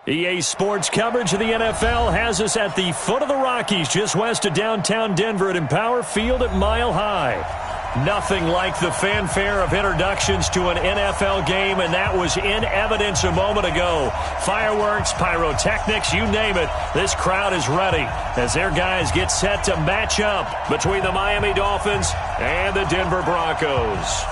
EA Sports coverage of the NFL has us at the foot of the Rockies, just west of downtown Denver at Empower Field at Mile High. Nothing like the fanfare of introductions to an NFL game, and that was in evidence a moment ago. Fireworks, pyrotechnics, you name it. This crowd is ready as their guys get set to match up between the Miami Dolphins and the Denver Broncos.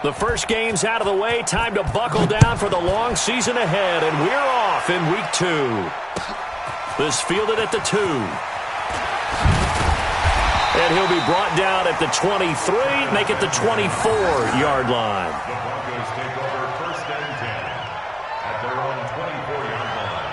The first game's out of the way. Time to buckle down for the long season ahead, and we're off in Week 2. This fielded at the 2. And he'll be brought down at the 23, make it the 24-yard line. The Broncos take over first and 10 at their own 24-yard line.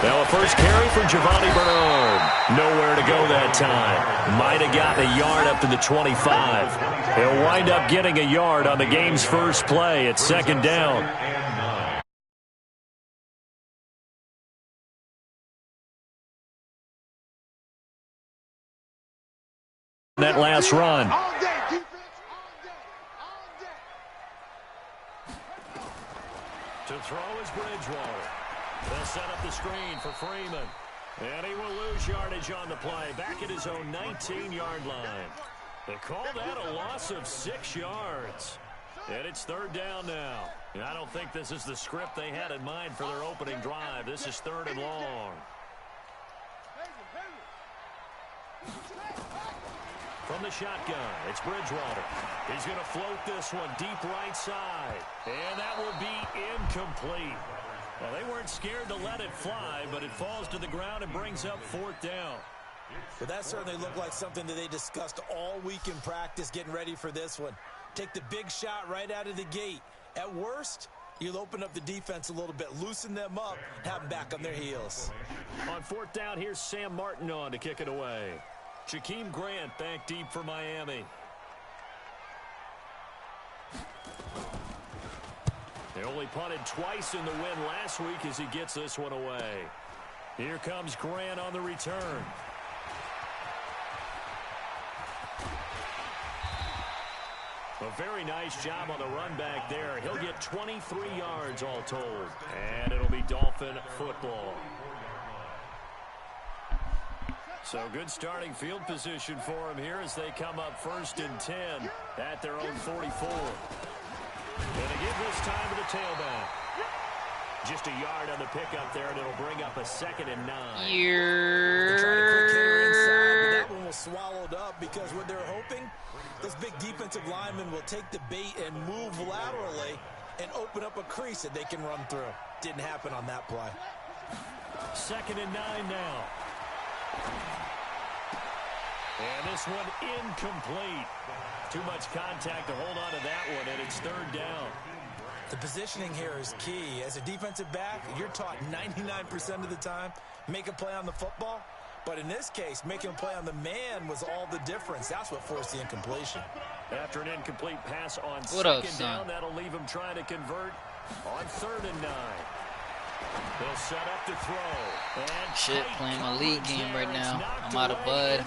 Now a first carry for Giovanni Bernard. Nowhere to go that time. Might have gotten a yard up to the 25. He'll wind up getting a yard on the game's first play at second down. That last run. To throw is Bridgewater. They'll set up the screen for Freeman. And he will lose yardage on the play. Back at his own 19-yard line. They call that a loss of 6 yards. And it's third down now. And I don't think this is the script they had in mind for their opening drive. This is third and long. From the shotgun, it's Bridgewater. He's going to float this one deep right side. And that will be incomplete. Well, they weren't scared to let it fly, but it falls to the ground and brings up fourth down. Well, that certainly looked like something that they discussed all week in practice, getting ready for this one. Take the big shot right out of the gate. At worst, you'll open up the defense a little bit, loosen them up, have them back on their heels. On fourth down, here's Sam Martin on to kick it away. Jakeem Grant back deep for Miami. They only punted twice in the win last week as he gets this one away. Here comes Grant on the return. A very nice job on the run back there. He'll get 23 yards all told. And it'll be Dolphin football. So good starting field position for him here as they come up first and 10 at their own 44. And they give this time to the tailback. Just a yard on the pickup there, and it'll bring up a second and 9. That one was swallowed up because what they're hoping, this big defensive lineman will take the bait and move laterally and open up a crease that they can run through. Didn't happen on that play. Second and 9 now. And this one incomplete. Too much contact to hold on to that one, and it's third down. The positioning here is key. As a defensive back, you're taught 99% of the time, make a play on the football. But in this case, making a play on the man was all the difference. That's what forced the incompletion. After an incomplete pass on second down, that'll leave him trying to convert on third and 9. They'll set up to throw. And shit, playing my league game right now. I'm out of bud.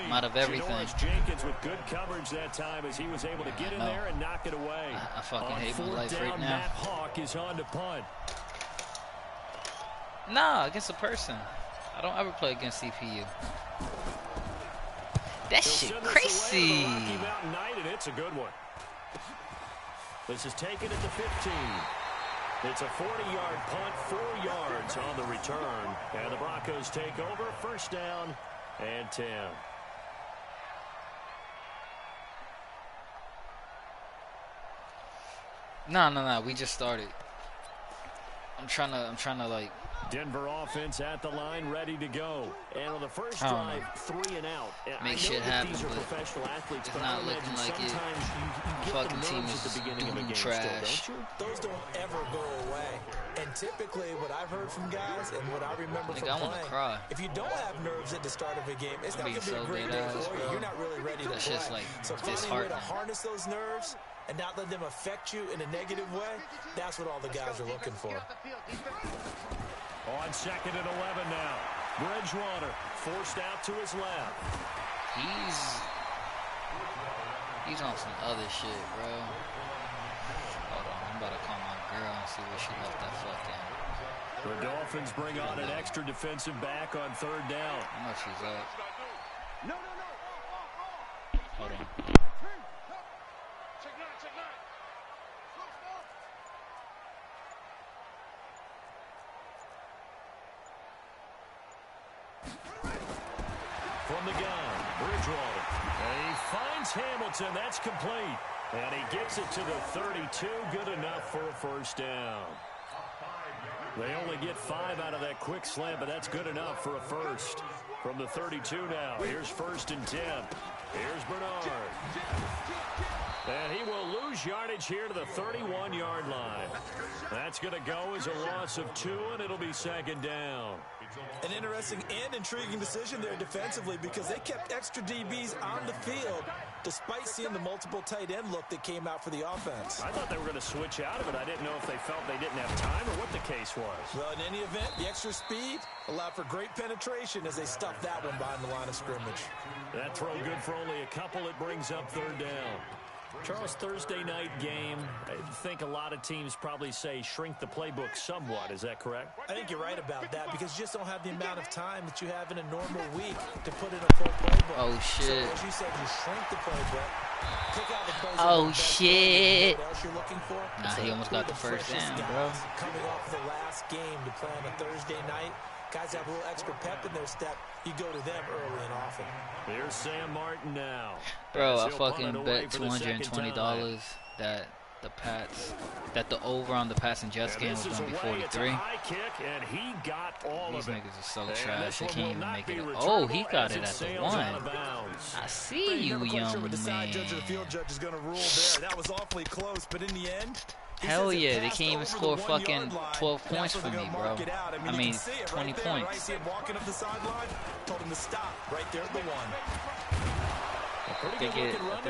I'm out of everything. Jenkins with good coverage that time as he was able to get in there and knock it away. I fucking hate my life right now. Matt Hawk is on to punt. Nah, against a person. I don't ever play against CPU. That shit crazy. It's a good one. This is taken at the 15. It's a 40-yard punt, 4 yards on the return. And the Broncos take over, first down and 10. No. We just started. I'm trying to like. Denver offense at the line, ready to go. And on the first drive, 3 and out. Make shit happen, these are but professional athletes, it's not looking like it. You Fucking team is trash. Still, those don't ever go away. And typically, what I've heard from guys and what I remember from playing, if you don't have nerves at the start of a game, it's not going to be a great day for you. You're not really ready to play. Like so finding a way to harness those nerves and not let them affect you in a negative way, that's what all the guys are looking for. On second and 11 now. Bridgewater forced out to his left. He's on some other shit, bro. Hold on, I'm about to call my girl and see where she left that fuck in. The Dolphins bring on an extra defensive back on third down. How much is that? Hold on. From the gun, Bridgewater. And he finds Hamilton. That's complete. And he gets it to the 32. Good enough for a first down. They only get 5 out of that quick slant, but that's good enough for a first. From the 32 now, here's first and 10. Here's Bernard. And he will lose yardage here to the 31-yard line. That's going to go as a loss of 2, and it'll be second down. An interesting and intriguing decision there defensively because they kept extra DBs on the field despite seeing the multiple tight end look that came out for the offense. I thought they were going to switch out of it. I didn't know if they felt they didn't have time or what the case was. Well, in any event, the extra speed allowed for great penetration as they stuffed that one behind the line of scrimmage. That throw good for only a couple. It brings up third down. Charles, Thursday night game, I think a lot of teams probably say shrink the playbook somewhat. Is that correct? I think you're right about that because you just don't have the amount of time that you have in a normal week to put in a full playbook. Oh, shit. So, as you said, you shrink the playbook. Pick out the plays. Oh, shit. What else you're looking for? Nah, he almost got the first down, bro. Coming off the last game to play on a Thursday night. Guys have a little extra pep in their step. You go to them early and often. Here's Sam Martin now. Bro, I fucking bet $220 that the over on the Pats and Jets game was going to be 43. These niggas are so trash. They can't even make it. Oh, he got it at the 1. I see you, young man. That was awfully close, but in the end, hell yeah, they can't even score fucking 12 points for me, bro. I mean, 20 points. Walking up the sideline, told him to stop right there at the 1. I think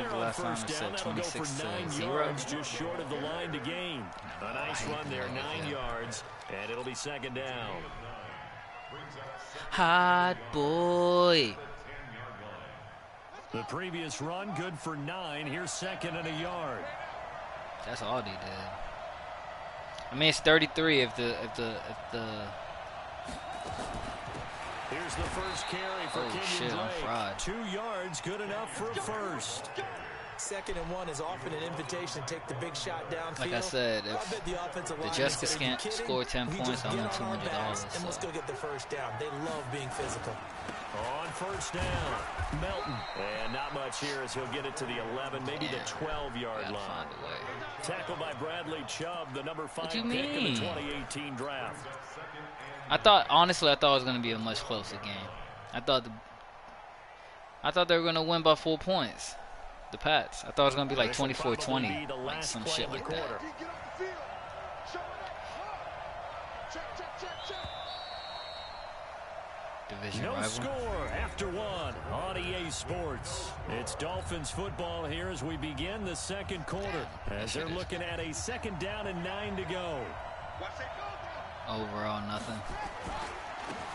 the last time it said 26-0. Just short of the line to gain. A nice run there, 9 yards, and it'll be second down. Hot boy. The previous run, good for 9. Here's second and a yard. That's all he did. I mean, it's 33 if the Here's the first carry for Kenyon Drake. 2 yards, good enough for a first. Second and 1 is often an invitation to take the big shot downfield. Like I said, if the Jets can't score 10 points, I'll win $200. And let's go get the first down. They love being physical. On first down, Melton. And not much here as he'll get it to the 11, maybe the 12-yard line. Tackled by Bradley Chubb, the number 5 pick in the 2018 draft. Honestly, I thought it was going to be a much closer game. I thought they were going to win by 4 points. The Pats. I thought it was going to be like 24-20, like some shit like that. Division rival. Score after 1 on EA Sports. It's Dolphins football here as we begin the second quarter. As they're looking at a second down and 9 to go. Overall, nothing.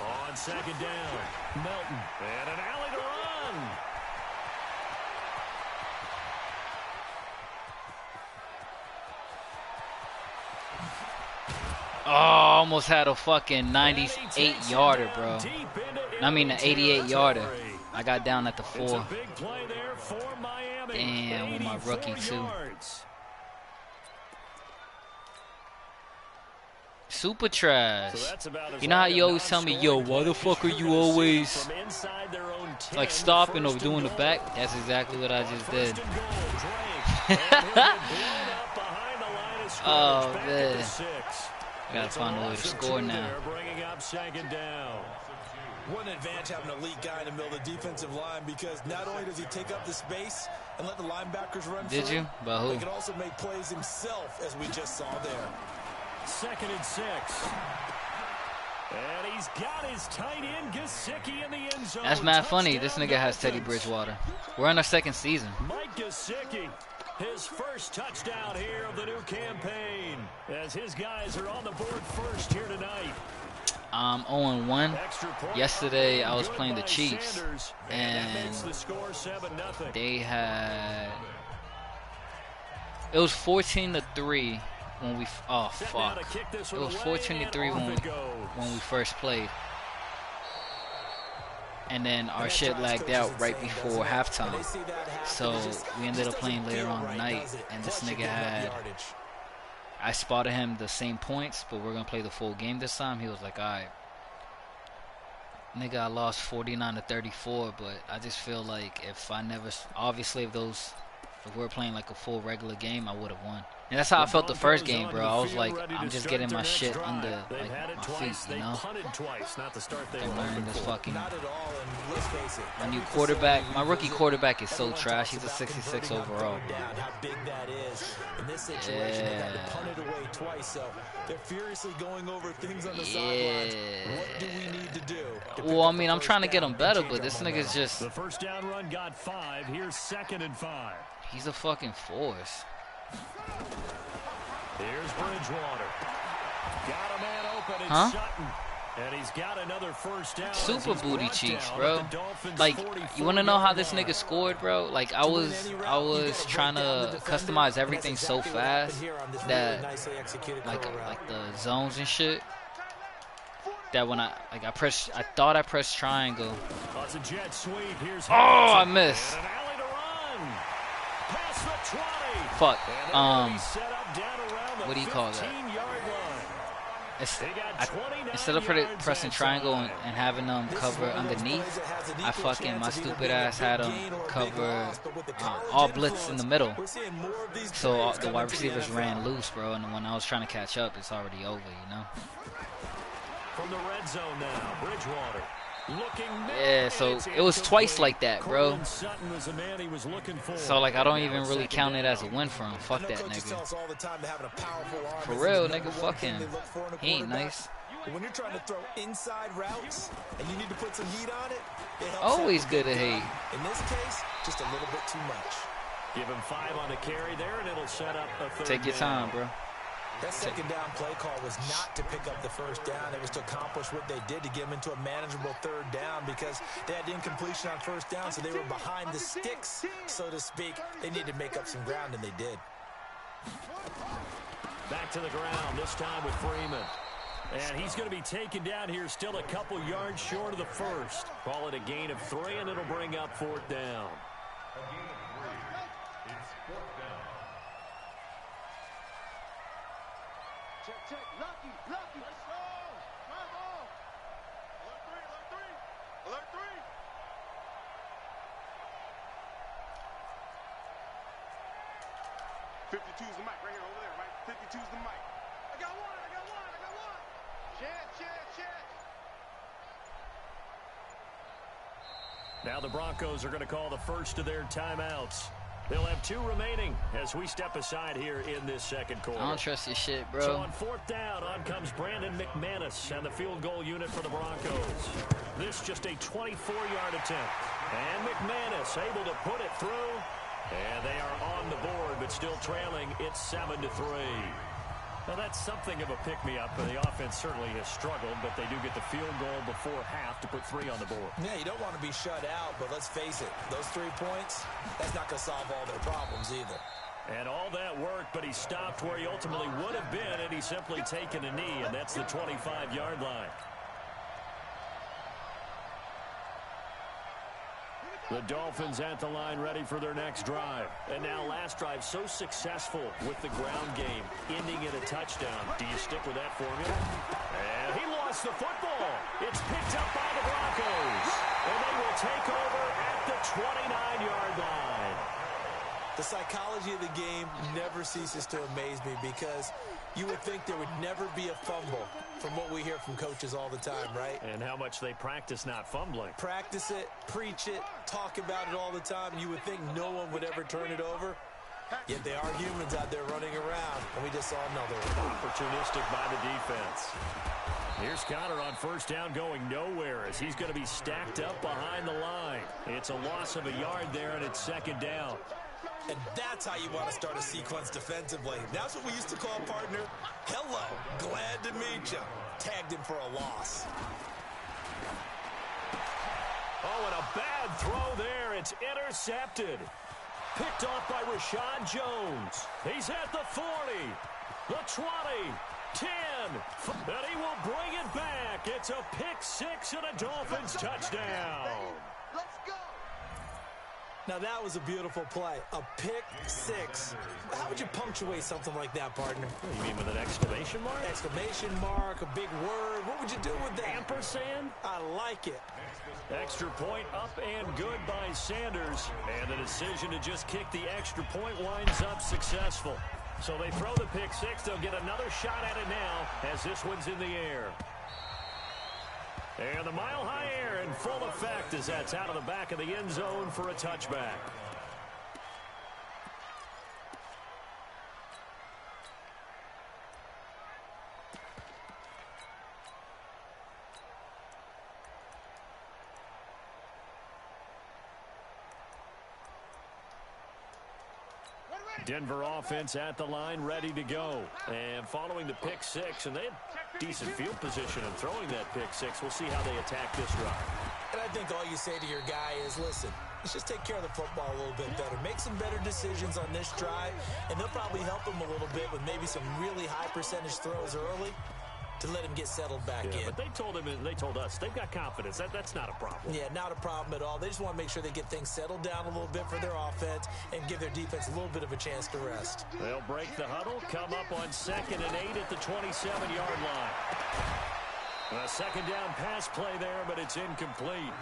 On second down, Melton. And an alley to run. Oh, almost had a fucking 98-yarder, bro. I mean, an 88-yarder. I got down at the 4. Damn, with my rookie, too. Super trash. You know how you always tell me, yo, why the fuck are you always like stopping or doing the back? That's exactly what I just did. Oh, man. I gotta find a way to score now. What an advantage having an elite guy in the middle of the defensive line, because not only does he take up the space and let the linebackers run Did free, you? By who? he can also make plays himself, as we just saw there. 2nd and 6. And he's got his tight end Gesicki in the end zone. That's mad funny. This nigga has Teddy Bridgewater. We're in our 2nd season. Mike Gesicki, his first touchdown here of the new campaign, as his guys are on the board first here tonight. 0-1. Yesterday I was playing the Chiefs, and they had, it was 14-3 when we, oh fuck, it was 14-3 when we first played, and then our shit lagged out right before halftime, so we ended up playing later on tonight, and this nigga had, I spotted him the same points, but we're gonna play the full game this time. He was like, alright, nigga, I lost 49-34, but I just feel like if I never, obviously if we're playing like a full regular game, I would have won. And that's how I felt the first game, bro. I was like, I'm just getting my shit under like my feet, you know? Don't learn this fucking, my new quarterback, my rookie quarterback is so trash. He's a 66 overall. Yeah. Well, I mean, I'm trying to get him better, but this nigga's just, the first down run got 5. Here's 2nd and 5. he's a fucking force. Here's Bridgewater. Got a man open in Sutton. And he's got another first down. Super booty cheeks, bro. Like, you want to know how this nigga scored, bro? Like, I was trying to customize everything so fast that, like the zones and shit, that when I thought I pressed triangle. Oh, I missed. Fuck. What do you call that? Instead of pressing triangle and having them cover underneath, I fucking, my stupid ass had them cover all blitz in the middle. So the wide receivers ran loose, bro. And when I was trying to catch up, it's already over, you know? From the red zone now, Bridgewater. Yeah, so it was twice like that, bro. So like I don't even really count it as a win for him. Fuck that nigga. For real, nigga, fuck him. He ain't nice. When you're trying to throw inside routes and you need to put some heat on it, always good to hate. In this case, just a little bit too much. Give him 5 on the carry there, and it'll set up a 3rd. Take your time, bro. That second down play call was not to pick up the first down. It was to accomplish what they did, to get them into a manageable 3rd down, because they had incompletion on first down, so they were behind the sticks, so to speak. They needed to make up some ground, and they did. Back to the ground, this time with Freeman. And he's going to be taken down here, still a couple yards short of the first. Call it a gain of 3, and it'll bring up 4th down. A gain of 3. It's 4th down. Check, lucky. Let's go. Come on. Alert 3. 52's the mic right here over there, right? 52's the mic. I got one. Check. Now the Broncos are going to call the first of their timeouts. They'll have 2 remaining as we step aside here in this second quarter. I don't trust your shit, bro. So on 4th down, on comes Brandon McManus and the field goal unit for the Broncos. This just a 24-yard attempt. And McManus able to put it through. And they are on the board, but still trailing. It's 7-3. Now that's something of a pick-me-up. The offense certainly has struggled, but they do get the field goal before half to put 3 on the board. Yeah, you don't want to be shut out, but let's face it. Those 3 points, that's not going to solve all their problems either. And all that work, but he stopped where he ultimately would have been had he simply taken a knee, and that's the 25-yard line. The Dolphins at the line ready for their next drive. And now last drive so successful with the ground game, ending in a touchdown. Do you stick with that formula? And he lost the football. It's picked up by the Broncos. And they will take over at the 29-yard line. The psychology of the game never ceases to amaze me because you would think there would never be a fumble from what we hear from coaches all the time, right? And how much they practice not fumbling. Practice it, preach it, talk about it all the time. You would think no one would ever turn it over. Yet they are humans out there running around, and we just saw another one. Opportunistic by the defense. Here's Connor on first down going nowhere as he's going to be stacked up behind the line. It's a loss of a yard there, and it's second down. And that's how you want to start a sequence defensively. That's what we used to call, partner, hello, glad to meet you. Tagged him for a loss. Oh, and a bad throw there. It's intercepted. Picked off by Rashad Jones. He's at the 40, the 20, 10, and he will bring it back. It's a pick six and a Dolphins touchdown. Let's go. Now, that was a beautiful play. A pick six. How would you punctuate something like that, partner? You mean with an exclamation mark? Exclamation mark, a big word. What would you do with that? Ampersand? I like it. Extra point up and good by Sanders. And the decision to just kick the extra point winds up successful. So they throw the pick six. They'll get another shot at it now as this one's in the air. And the mile-high air in full effect as that's out of the back of the end zone for a touchback. Denver offense at the line, ready to go. And following the pick six, and they had decent field position in throwing that pick six. We'll see how they attack this drive. And I think all you say to your guy is, listen, let's just take care of the football a little bit better. Make some better decisions on this drive, and they'll probably help him a little bit with maybe some really high percentage throws early to let him get settled back in. But they told him, and they told us, they've got confidence. That's not a problem. Yeah, not a problem at all. They just want to make sure they get things settled down a little bit for their offense and give their defense a little bit of a chance to rest. They'll break the huddle, come up on 2nd and 8 at the 27-yard line. A second down pass play there, but it's incomplete.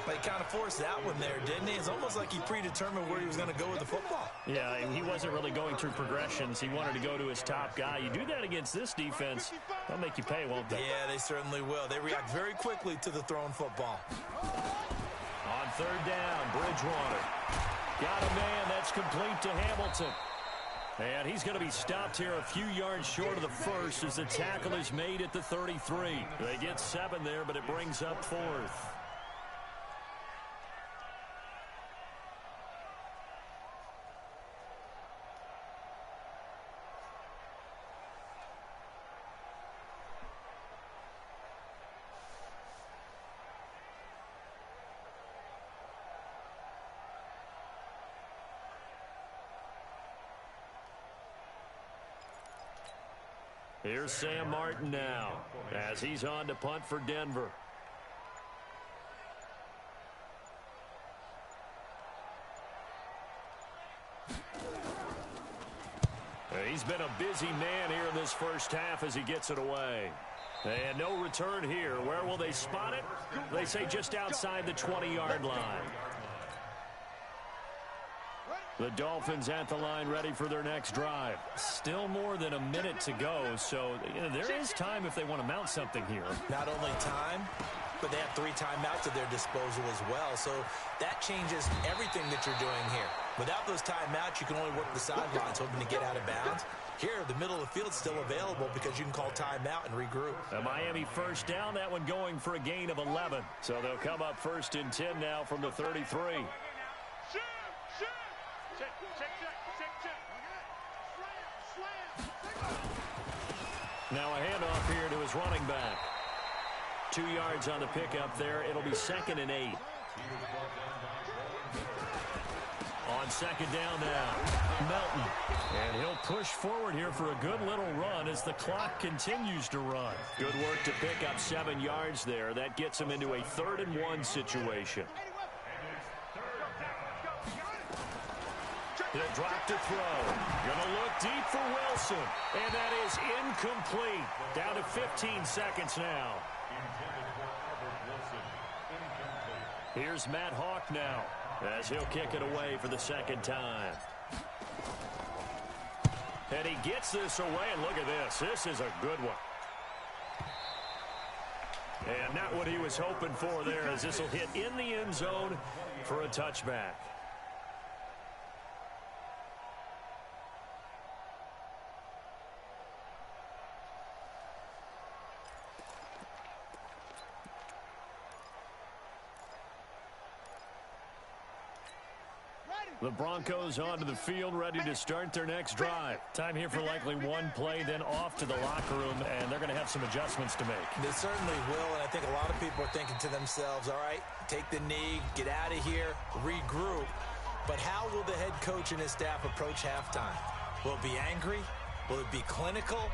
They kind of forced that one there, didn't he? It's almost like he predetermined where he was going to go with the football. Yeah, he wasn't really going through progressions. He wanted to go to his top guy. You do that against this defense, they'll make you pay, won't they? Yeah, they certainly will. They react very quickly to the thrown football. On third down, Bridgewater. Got a man. That's complete to Hamilton. And he's going to be stopped here a few yards short of the first as the tackle is made at the 33. They get 7 there, but it brings up 4th. Here's Sam Martin now as he's on to punt for Denver. He's been a busy man here in this first half as he gets it away. And no return here. Where will they spot it? They say just outside the 20-yard line. The Dolphins at the line ready for their next drive. Still more than a minute to go, so there is time if they want to mount something here. Not only time, but they have 3 timeouts at their disposal as well, so that changes everything that you're doing here. Without those timeouts, you can only work the sidelines hoping to get out of bounds. Here, the middle of the field is still available because you can call timeout and regroup. A Miami first down, that one going for a gain of 11. So they'll come up 1st and 10 now from the 33. Now a handoff here to his running back. 2 yards on the pickup there. It'll be 2nd and 8. On second down now, Melton. And he'll push forward here for a good little run as the clock continues to run. Good work to pick up 7 yards there. That gets him into a 3rd-and-1 situation. He'll drop to throw. Gonna look deep for Wilson. And that is incomplete. Down to 15 seconds now. Here's Matt Hawk now as he'll kick it away for the 2nd time. And he gets this away, and look at this. This is a good one. And not what he was hoping for there, as this will hit in the end zone for a touchback. The Broncos onto the field, ready to start their next drive. Time here for likely one play, then off to the locker room, and they're going to have some adjustments to make. They certainly will, and I think a lot of people are thinking to themselves, all right, take the knee, get out of here, regroup. But how will the head coach and his staff approach halftime? Will it be angry? Will it be clinical?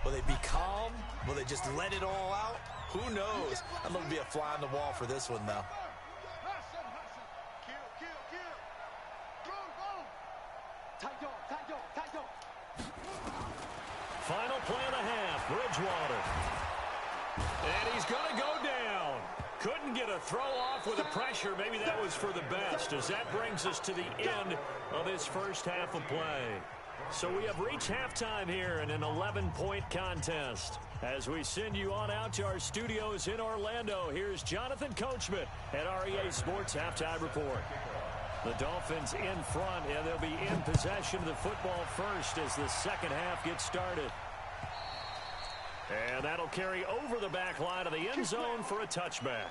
Will they be calm? Will they just let it all out? Who knows? I'd love to be a fly on the wall for this one, though. Final play of the half, Bridgewater. And he's going to go down. Couldn't get a throw off with the pressure. Maybe that was for the best, as that brings us to the end of this first half of play. So we have reached halftime here in an 11-point contest. As we send you on out to our studios in Orlando, here's Jonathan Coachman at REA Sports Halftime Report. The Dolphins in front, and they'll be in possession of the football first as the second half gets started. And that'll carry over the back line of the end zone for a touchback.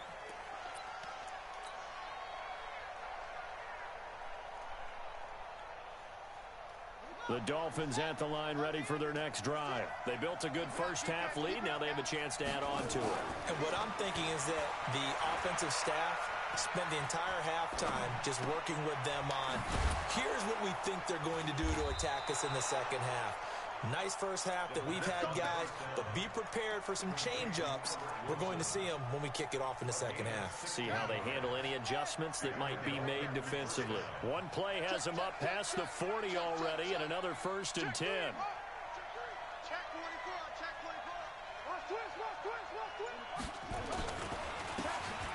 The Dolphins at the line ready for their next drive. They built a good first half lead. Now they have a chance to add on to it. And what I'm thinking is that the offensive staff spent the entire halftime just working with them on, here's what we think they're going to do to attack us in the second half. Nice first half that we've had, guys, but be prepared for some change-ups. We're going to see them when we kick it off in the second half. See how they handle any adjustments that might be made defensively. One play has them up past the 40 already, and another 1st and 10.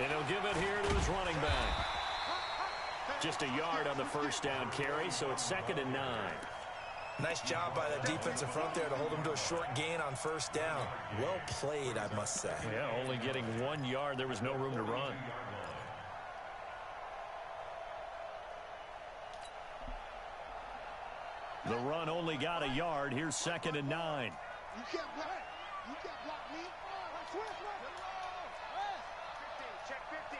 And he'll give it here to his running back. Just a yard on the first down carry, so it's 2nd and 9. Nice job by that defensive front there to hold him to a short gain on first down. Well played, I must say. Yeah, only getting 1 yard. There was no room to run. The run only got a yard. Here's 2nd and 9. You can't block. You can't block me. Check 50.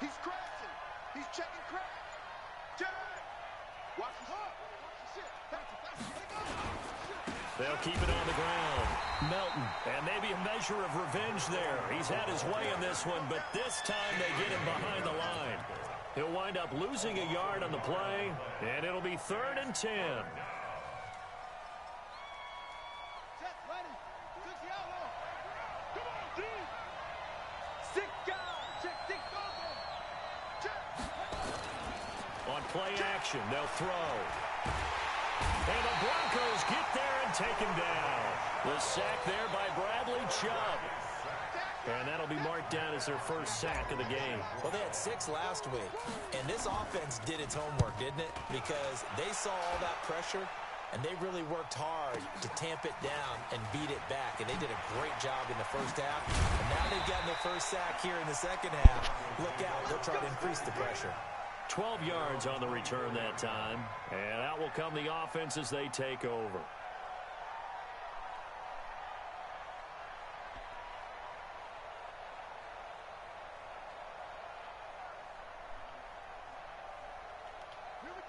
He's crashing. He's checking crash. Check. Watch the shot. They'll keep it on the ground. Melton, and maybe a measure of revenge there. He's had his way in this one, but this time they get him behind the line. He'll wind up losing a yard on the play, and it'll be 3rd and 10. On play action, they'll throw. And the Broncos get there and take him down. The sack there by Bradley Chubb. And that'll be marked down as their first sack of the game. Well, they had 6 last week, and this offense did its homework, didn't it? Because they saw all that pressure, and they really worked hard to tamp it down and beat it back. And they did a great job in the first half. And now they've gotten their first sack here in the second half. Look out. They'll try to increase the pressure. 12 yards on the return that time. And out will come the offense as they take over.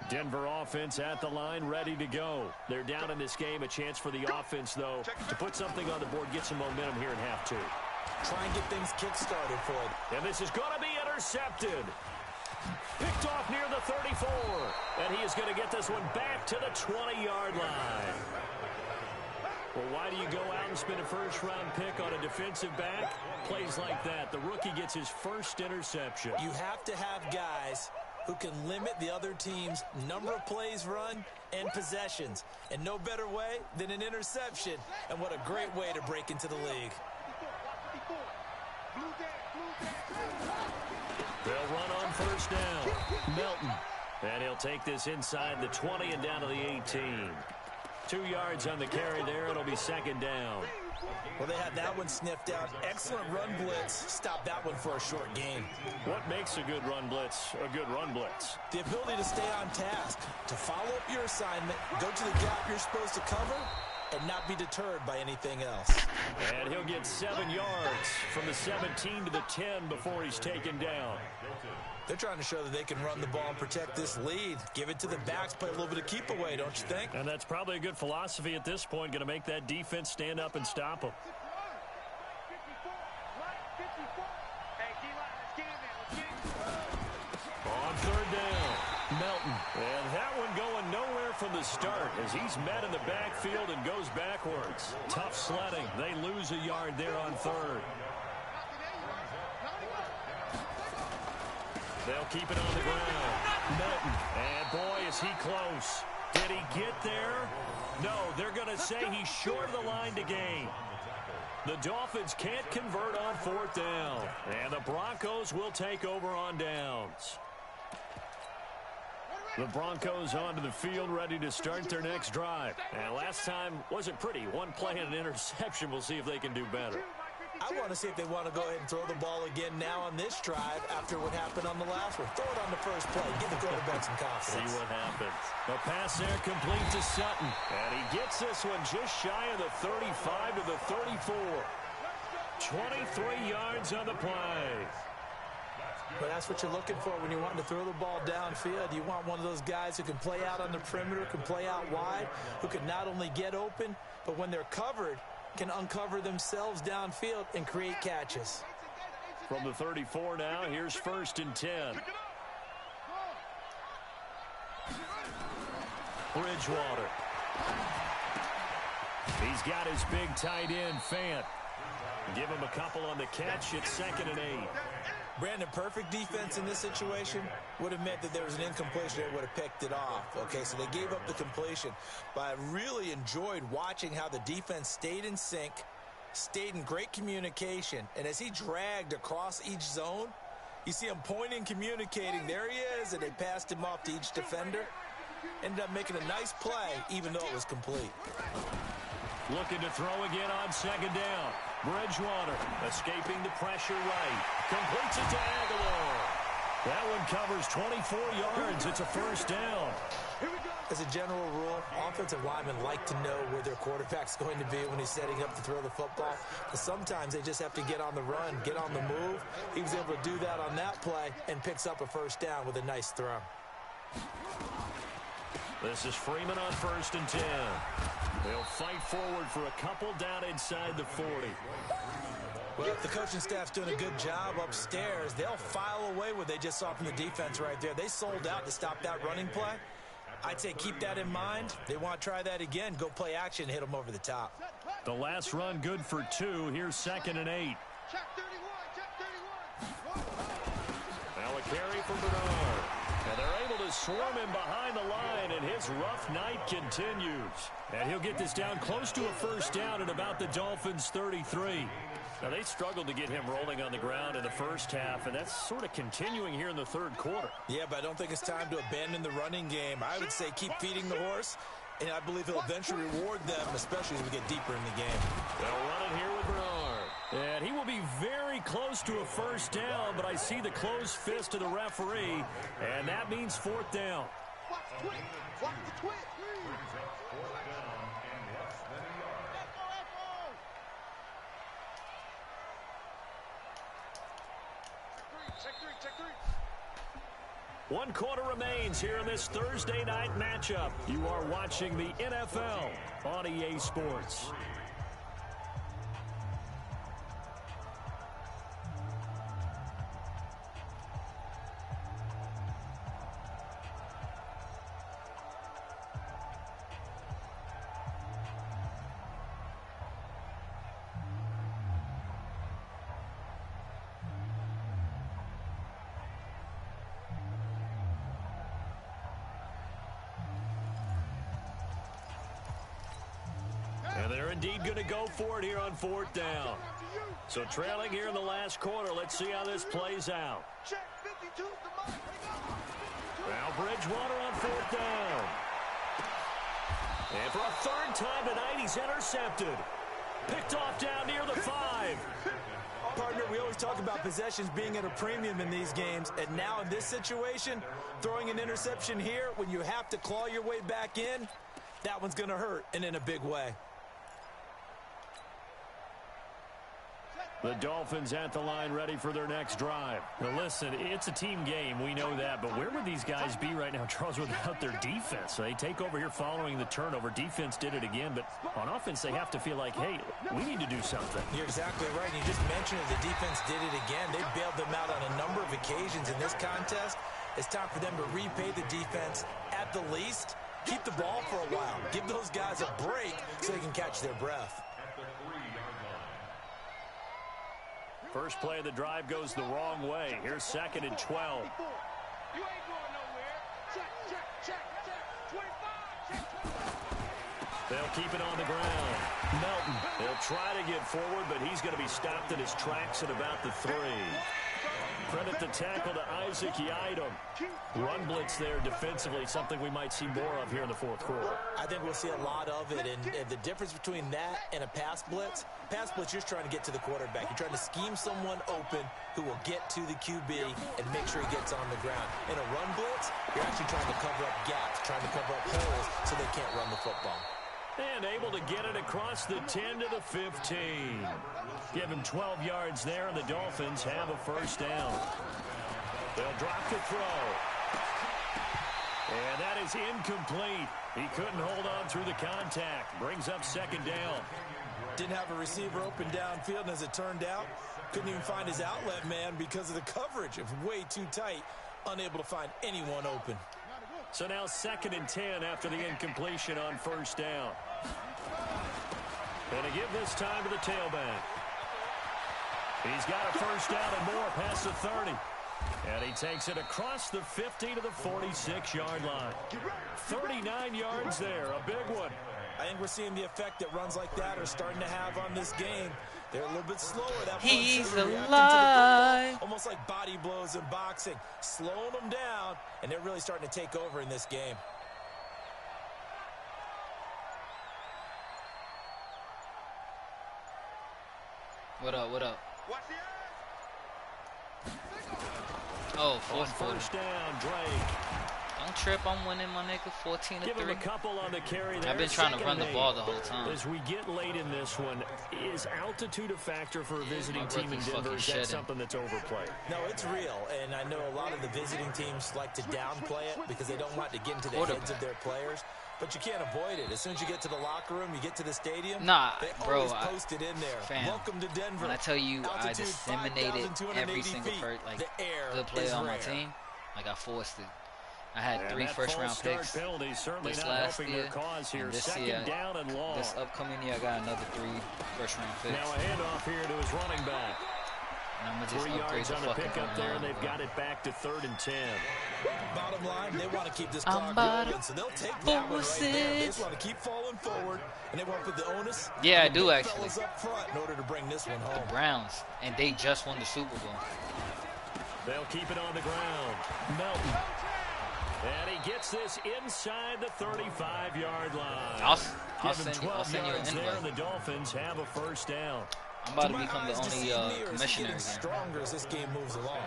Denver offense at the line, ready to go. They're down in this game. A chance for the offense, though, to put something on the board, get some momentum here in half 2. Try and get things kick-started for it. And this is going to be intercepted. Picked off near the 34. And he is going to get this one back to the 20-yard line. Well, why do you go out and spend a first-round pick on a defensive back? Plays like that. The rookie gets his first interception. You have to have guys who can limit the other team's number of plays run and possessions. And no better way than an interception. And what a great way to break into the league. They'll run on first down. Melton. And he'll take this inside the 20 and down to the 18. 2 yards on the carry there. It'll be second down. Well, they had that one sniffed out. Excellent run blitz. Stop that one for a short gain. What makes a good run blitz a good run blitz? The ability to stay on task, to follow up your assignment, go to the gap you're supposed to cover, and not be deterred by anything else. And he'll get 7 yards from the 17 to the 10 before he's taken down. They're trying to show that they can run the ball and protect this lead. Give it to the backs, play a little bit of keep away, don't you think? And that's probably a good philosophy at this point, going to make that defense stand up and stop them. On third down, Melton. And that one going nowhere from the start as he's met in the backfield and goes backwards. Tough sledding. They lose a yard there on third. They'll keep it on the ground. Melton. And boy, is he close. Did he get there? No, they're going to say he's short of the line to gain. The Dolphins can't convert on fourth down. And the Broncos will take over on downs. The Broncos onto the field, ready to start their next drive. And last time wasn't pretty. One play and an interception. We'll see if they can do better. I want to see if they want to go ahead and throw the ball again now on this drive after what happened on the last one. Throw it on the first play. Give the quarterback some confidence. See what happens. The pass there complete to Sutton. And he gets this one just shy of the 35 to the 34. 23 yards on the play. But that's what you're looking for when you're wanting to throw the ball downfield. You want one of those guys who can play out on the perimeter, can play out wide, who can not only get open, but when they're covered, can uncover themselves downfield and create catches. From the 34 now, here's first and 10. Bridgewater. He's got his big tight end, Fant. Give him a couple on the catch. It's second and 8. Brandon, perfect defense in this situation would have meant that there was an incompletion that would have picked it off. Okay, so they gave up the completion. But I really enjoyed watching how the defense stayed in sync, stayed in great communication. And as he dragged across each zone, you see him pointing, communicating. There he is, and they passed him off to each defender. Ended up making a nice play, even though it was complete. Looking to throw again on second down. Bridgewater escaping the pressure right. Completes it to Aguilar. That one covers 24 yards. It's a first down. As a general rule, offensive linemen like to know where their quarterback's going to be when he's setting up to throw the football. But sometimes they just have to get on the run, get on the move. He was able to do that on that play and picks up a first down with a nice throw. This is Freeman on first and 10. They'll fight forward for a couple down inside the 40. Well, if the coaching staff's doing a good job upstairs, they'll file away what they just saw from the defense right there. They sold out to stop that running play. I'd say keep that in mind. They want to try that again. Go play action, hit them over the top. The last run good for 2. Here's second and 8. Now a carry for Bernard. And they're able to swarm him behind the line, and his rough night continues. And he'll get this down close to a first down at about the Dolphins' 33. Now, they struggled to get him rolling on the ground in the first half, and that's sort of continuing here in the third quarter. Yeah, but I don't think it's time to abandon the running game. I would say keep feeding the horse, and I believe he'll eventually reward them, especially as we get deeper in the game. They'll run it here with Bernard. And he will be very close to a first down, but I see the closed fist of the referee, and that means fourth down. Watch the twitch. Watch the twitch. Check three. 1 quarter remains here in this Thursday night matchup. You are watching the NFL on EA Sports. And they're indeed going to go for it here on 4th down. So trailing here in the last quarter. Let's see how this plays out. Now Bridgewater on 4th down. And for a 3rd time tonight, he's intercepted. Picked off down near the 5. Partner, we always talk about possessions being at a premium in these games, and now in this situation, throwing an interception here when you have to claw your way back in, that one's going to hurt, and in a big way. The Dolphins at the line ready for their next drive. Now listen, it's a team game. We know that. But where would these guys be right now, Charles, without their defense? So they take over here following the turnover. Defense did it again. But on offense, they have to feel like, hey, we need to do something. You're exactly right. You just mentioned it. The defense did it again. They bailed them out on a number of occasions in this contest. It's time for them to repay the defense at the least. Keep the ball for a while. Give those guys a break so they can catch their breath. First play of the drive goes the wrong way. Here's 2nd and 12. You ain't going nowhere. Check. 25. They'll keep it on the ground. Melton, they'll try to get forward, but he's going to be stopped in his tracks at about the 3. Credit the tackle to Isaac Yiadom. Run blitz there defensively, something we might see more of here in the 4th quarter. I think we'll see a lot of it, and the difference between that and a pass blitz, you're trying to get to the quarterback. You're trying to scheme someone open who will get to the QB and make sure he gets on the ground. In a run blitz, you're actually trying to cover up gaps, trying to cover up holes so they can't run the football. And able to get it across the 10 to the 15. Give him 12 yards there, and the Dolphins have a 1st down. They'll drop the throw. And that is incomplete. He couldn't hold on through the contact. Brings up 2nd down. Didn't have a receiver open downfield, and as it turned out, couldn't even find his outlet man because of the coverage. It was way too tight, unable to find anyone open. So now 2nd and 10 after the incompletion on 1st down. And to give this time to the tailback. He's got a 1st down and more past the 30. And he takes it across the 50 to the 46-yard line. 39 yards there, a big one. I think we're seeing the effect that runs like that are starting to have on this game. They're a little bit slower. That He's alive. Almost like body blows in boxing. Slowing them down, and they're really starting to take over in this game. What up? Watch the Oh, 4th 1st down, Drake. Don't trip, I'm winning, my nigga. 14 to 3. Give him a couple on the carry there. I've been trying to run the ball the whole time. As we get late in this one, is altitude a factor for a visiting team in Denver? Is that something that's overplayed? No, it's real, and I know a lot of the visiting teams like to downplay it because they don't want to get into the heads of their players. But you can't avoid it. As soon as you get to the locker room, you get to the stadium, they always post it in there. Fam, welcome to Denver. When I tell you I disseminated every single good player on my team, like I forced it. I had 3 first-round picks this last year, and this year, this upcoming year, I got another 3 first-round picks. Now a handoff here to his running back. And I'm gonna just 3 yards on the pickup there, and they've bro. got it back to 3rd and 10. Bottom line, they want to keep this clock rolling, so they'll take that one right there. They just want to keep falling forward, and they want to put the onus yeah, I on do the actually. fellas up front in order to bring this one home. The Browns, and they just won the Super Bowl. They'll keep it on the ground. Melton. And he gets this inside the 35-yard line. I'll send you an there, invite. and the Dolphins have a 1st down. I'm about to become the only commissioner again. Stronger as this game moves along.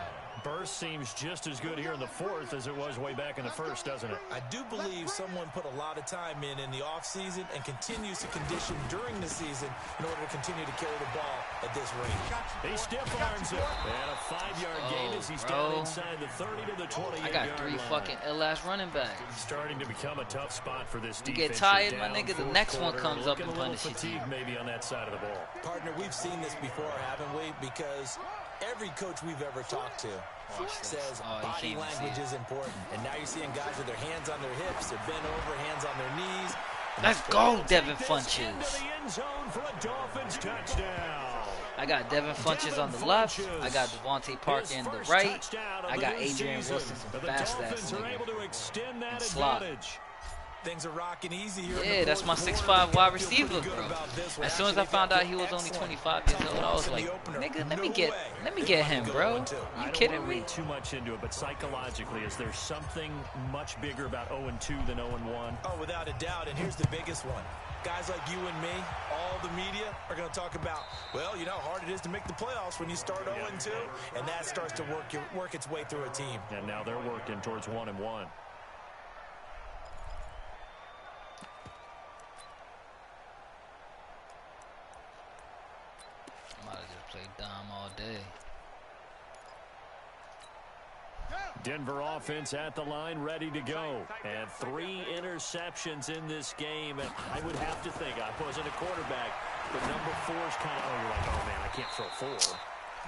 Burst seems just as good here in the 4th as it was way back in the 1st, doesn't it? I do believe someone put a lot of time in the offseason and continues to condition during the season in order to continue to carry the ball at this rate. He stiff arms it. And a 5-yard gain as he's down inside the 30 to the 28-yard line. I got 3 fucking ill-ass running backs. Starting to become a tough spot for this defense. You get tired, my nigga, the next one comes up and punishes you. Fatigue maybe on that side of the ball. Partner, we've seen this before, haven't we? Because every coach we've ever talked to says body language is important. And now you're seeing guys with their hands on their hips, they're bent over, hands on their knees. Let's go, Devin Funches. I got Devin Funches on the left. I got Devontae Parker in the right. I got Adrian Wilson, some fast ass nigga. And slot. Things are rocking easy here. Yeah, that's my 6'5" wide receiver, bro. As soon as I found out he was only 25 years old, I was like, nigga, let me get him, bro. You kidding me? Too much into it, but psychologically, is there something much bigger about 0-2 than 0-1? Oh, without a doubt. And here's the biggest one. Guys like you and me, all the media are going to talk about, well, you know how hard it is to make the playoffs when you start 0-2, and that starts to work its way through a team. And now they're working towards 1-1. Might have just played Dom all day. Denver offense at the line, ready to go. And 3 interceptions in this game. And I would have to think, I wasn't a quarterback, but number 4 is kind of, you're like, oh, man, I can't throw 4.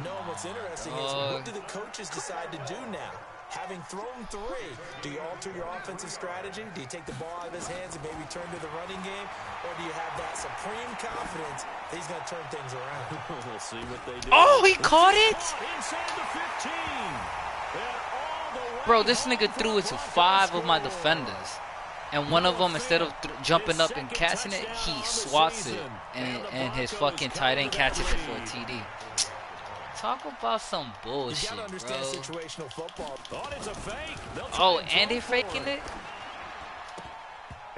No, what's interesting is what do the coaches decide to do now? Having thrown 3, do you alter your offensive strategy? Do you take the ball out of his hands and maybe turn to the running game? Or do you have that supreme confidence that he's going to turn things around? We'll see what they do. Oh, he caught it? Inside the 15. Bro, this nigga threw it to 5 of my defenders. And one of them, instead of jumping up and catching it, he swats it. And his fucking tight end catches it for a TD. Talk about some bullshit, bro. Oh, and they faking it?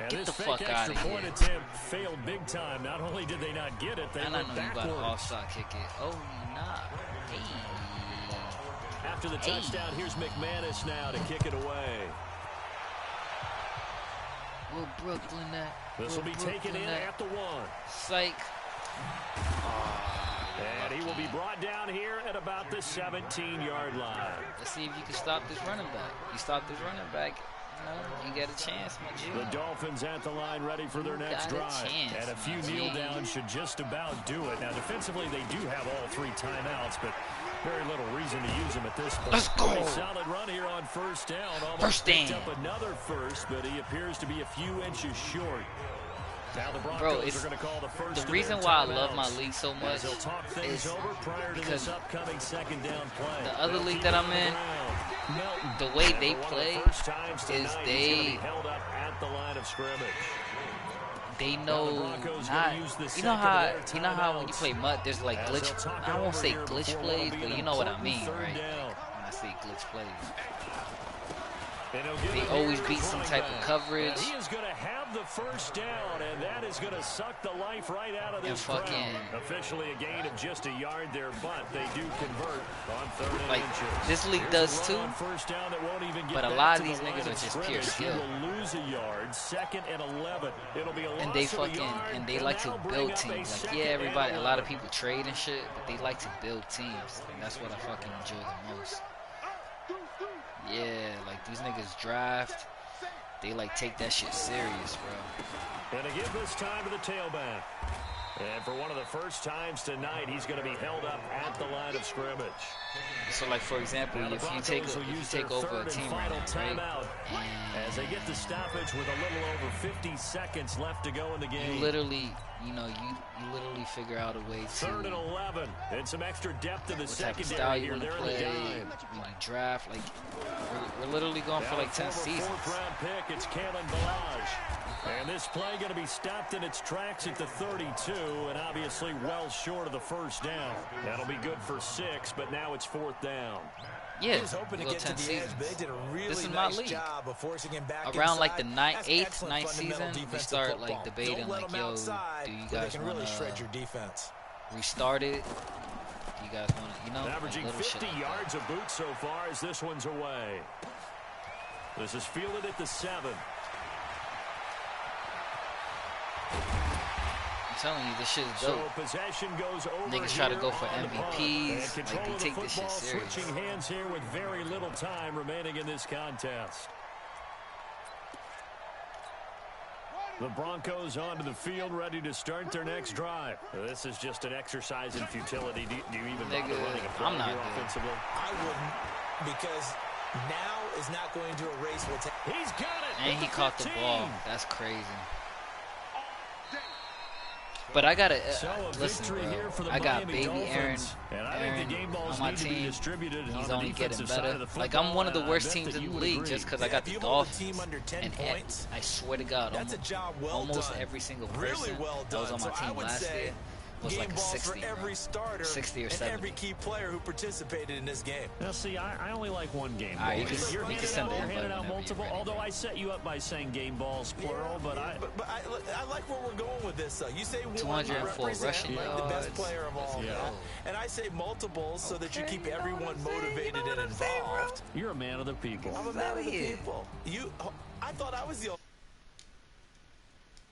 Get the fuck out of here. Failed big time. Not only did they not get it, they and I know went you about to offside kick it. Oh, nah. Hey. After the touchdown, here's McManus now to kick it away. Well, Brooklyn that. This will be taken in at the 1. Psych. And he will be brought down here at about the 17-yard line. Let's see if you can stop this running back. You stop this running back, you got a chance, my G. The Dolphins at the line ready for their next drive. And a few kneel downs should just about do it. Now, defensively, they do have all 3 timeouts, but very little reason to use them at this point. Let's go. A solid run here on first down. Almost picked up another first, but he appears to be a few inches short. Now the Broncos are going to call the first. The reason why I love my league so much is because upcoming second down play. The other league that I'm in, the way they play is they know not. You know how when you play mud, there's like glitch. I won't say glitch plays, but you know what I mean, right? When I say glitch plays. They always beat some type of coverage. He is going to have the first down, and that is going to suck the life right out of this crowd. Officially a gain of just a yard there, but they do convert on 3rd inches. This league does too, but a lot of these niggas are just pure skill. Will lose a yard, 2nd and 11. It'll be a and they like to build teams. Like, yeah, everybody, a lot of people trade and shit, but they like to build teams, and that's what I fucking enjoy the most. Yeah, like these niggas draft, they like take that shit serious, bro. And to give this time to the tailback. And for one of the first times tonight, he's going to be held up at the line of scrimmage. So, like, for example, if you take over a team right now, right? As they get the stoppage with a little over 50 seconds left to go in the game. You literally, you literally figure out a way to. 3rd and 11, and some extra depth in the secondary style you here. They're in the game. When you draft, like, we're literally going for like 10 seasons. 4th-round pick, it's Kalen Balaj. And this play going to be stopped in its tracks at the 32, and obviously well short of the first down. That'll be good for 6, but now it's 4th down. Yeah, he was hoping to get to the edge, but they did a really nice job of forcing him back around inside. like the 8th, 9th season, we start like debating like, yo, do you guys want to shred your defense? Restart it? Do you guys want to, averaging like 50 yards of boot so far as this one's away. This is fielded at the 7. I'm telling you, this shit is dope. So possession goes over. Niggas try to go for MVPs. Like, they take this shit serious. Switching hands here with very little time remaining in this contest. The Broncos onto the field, ready to start their next drive. This is just an exercise in futility. Do you even bother running a play here offensively? I wouldn't, because now is not going to erase what's happening. He's got it. And he caught the ball. That's crazy. But I gotta So listen, victory here for bro. the I got Miami baby Aaron, Dolphins. And I think the game balls on my need to be team. distributed He's on the only getting defensive side better. of the Like I'm one of the football, worst and I bet teams that in you the would league agree. just because I got if the you hold a Dolphins. team under 10 And points, I swear to God, that's a job well almost done. every single Really person well that was done. on my So I team would last say year was game like a balls 60, for every bro. starter 60 or and 70. every key player who participated in this game. Now, see, I only like one game All right, you ball. can- You're you can handing send out, the you're invite handing out whenever you're multiple, ready, although bro. I set you up by saying game balls, plural, but I... But I like where we're going with this. You say one 204 represent rushing like the best yards. player of all. Yeah. And I say multiples so that you Okay, keep you know what everyone I'm saying? motivated You know and what I'm saying, bro? involved. You're a man of the people. I'm a man of the Yeah. people. I thought I was the